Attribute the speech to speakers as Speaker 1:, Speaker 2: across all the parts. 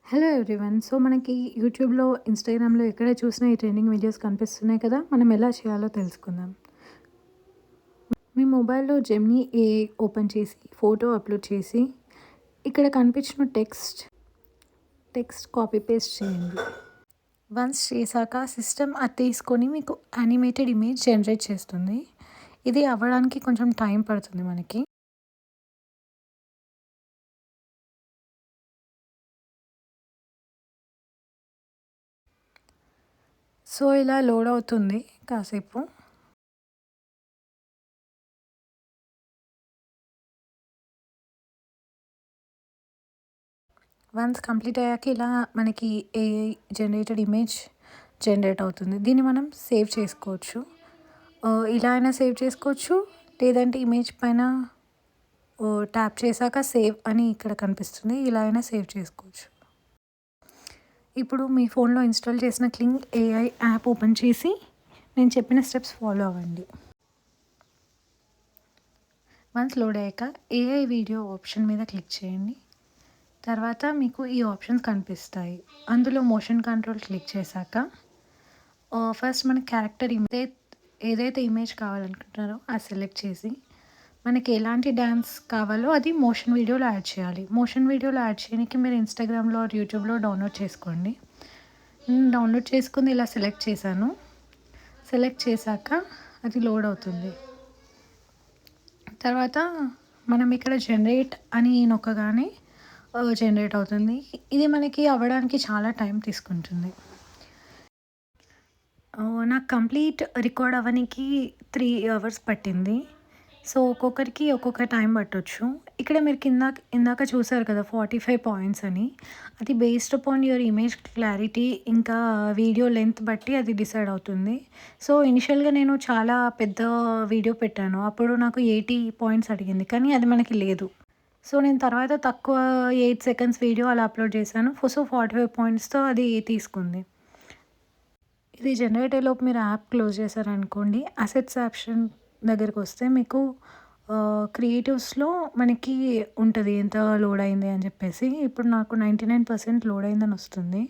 Speaker 1: Hello everyone. So, మనకి యూట్యూబ్‌లో, ఇన్‌స్టాగ్రామ్‌లో ఎక్కడ చూసినా ఈ ట్రెండింగ్ వీడియోస్ కనిపిస్తున్నాయి కదా! మనం ఎలా చేయాలో తెలుసుకుందాం. మీ మొబైల్‌లో జెమినీ ఏఐ ఓపెన్ చేసి, ఫోటో అప్‌లోడ్ చేసి, ఇక్కడ కనిపించిన టెక్స్ట్ కాపీ పేస్ట్ చేయండి. వన్స్ చేశాక సిస్టమ్ అది తీసుకొని మీకు యానిమేటెడ్ ఇమేజ్ జనరేట్ చేస్తుంది. ఇది అవ్వడానికి కొంచెం టైం పడుతుంది మనకి. సో, ఇలా లోడ్ అవుతుంది కాసేపు. వన్స్ కంప్లీట్ అయ్యాక ఇలా మనకి ఏఐ జనరేటెడ్ ఇమేజ్ జనరేట్ అవుతుంది. దీన్ని మనం సేవ్ చేసుకోవచ్చు. ఇలా అయినా సేవ్ చేసుకోవచ్చు. లేదంటే ఇమేజ్ పైన ట్యాప్ చేశాక సేవ్ అని ఇక్కడ కనిపిస్తుంది. ఇలా అయినా సేవ్ చేసుకోవచ్చు. ఇప్పుడు మీ ఫోన్‌లో ఇన్‌స్టాల్ చేసిన క్లింగ్ ఏఐ యాప్ ఓపెన్ చేసి నేను చెప్పిన స్టెప్స్ ఫాలో అవ్వండి. వన్స్ లోడ్ అయ్యాక ఏఐ వీడియో ఆప్షన్ మీద క్లిక్ చేయండి. తర్వాత మీకు ఈ ఆప్షన్స్ కనిపిస్తాయి. అందులో మోషన్ కంట్రోల్ క్లిక్ చేశాక ఫస్ట్ మన క్యారెక్టర్ ఏదైతే ఇమేజ్ కావాలనుకుంటున్నారో అది సెలెక్ట్ చేసి మనకి ఎలాంటి డ్యాన్స్ కావాలో అది మోషన్ వీడియోలో యాడ్ చేయాలి. మోషన్ వీడియోలో యాడ్ చేయడానికి మీరు ఇన్‌స్టాగ్రామ్‌లో ఆర్ యూట్యూబ్‌లో డౌన్లోడ్ చేసుకోండి. నేను డౌన్లోడ్ చేసుకుంది ఇలా సెలెక్ట్ చేశాను. సెలెక్ట్ చేశాక అది లోడ్ అవుతుంది. తర్వాత మనం ఇక్కడ జనరేట్ అని నొక్కగానే జనరేట్ అవుతుంది. ఇది మనకి అవ్వడానికి చాలా టైం తీసుకుంటుంది. నాకు కంప్లీట్ రికార్డ్ అవ్వనికి 3 అవర్స్ పట్టింది. సో, ఒక్కొక్కరికి ఒక్కొక్క టైం పట్టొచ్చు. ఇక్కడ మీరు ఇందాక చూసారు కదా! 45 పాయింట్స్ అని. అది based upon your image clarity ఇంకా వీడియో లెంత్ బట్టి అది డిసైడ్ అవుతుంది. సో, ఇనిషియల్‌గా నేను చాలా పెద్ద వీడియో పెట్టాను. అప్పుడు నాకు 80 పాయింట్స్ అడిగింది. కానీ అది మనకి లేదు. సో, నేను తర్వాత తక్కువ 8 సెకండ్స్ వీడియో అలా అప్‌లోడ్ చేశాను. సో, 45 పాయింట్స్‌తో అది తీసుకుంది. ఇది జనరేట్ అయ్యేలోపు మీరు యాప్ క్లోజ్ చేశారనుకోండి, అసెట్స్ ఆప్షన్ దగ్గరికొస్తే మీకు క్రియేటివ్స్‌లో మనకి ఉంటది ఎంత లోడ్ అయింది అని చెప్పేసి. ఇప్పుడు నాకు 99% లోడ్ అయిందని వస్తుంది.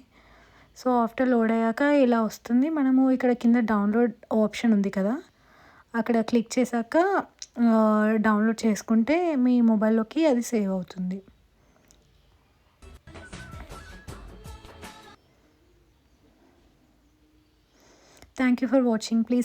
Speaker 1: సో, ఆఫ్టర్ లోడ్ అయ్యాక ఇలా వస్తుంది. మనము ఇక్కడ కింద డౌన్‌లోడ్ ఆప్షన్ ఉంది కదా! అక్కడ క్లిక్ చేశాక డౌన్‌లోడ్ చేసుకుంటే మీ మొబైల్‌లోకి అది సేవ్ అవుతుంది. Thank you for watching. Please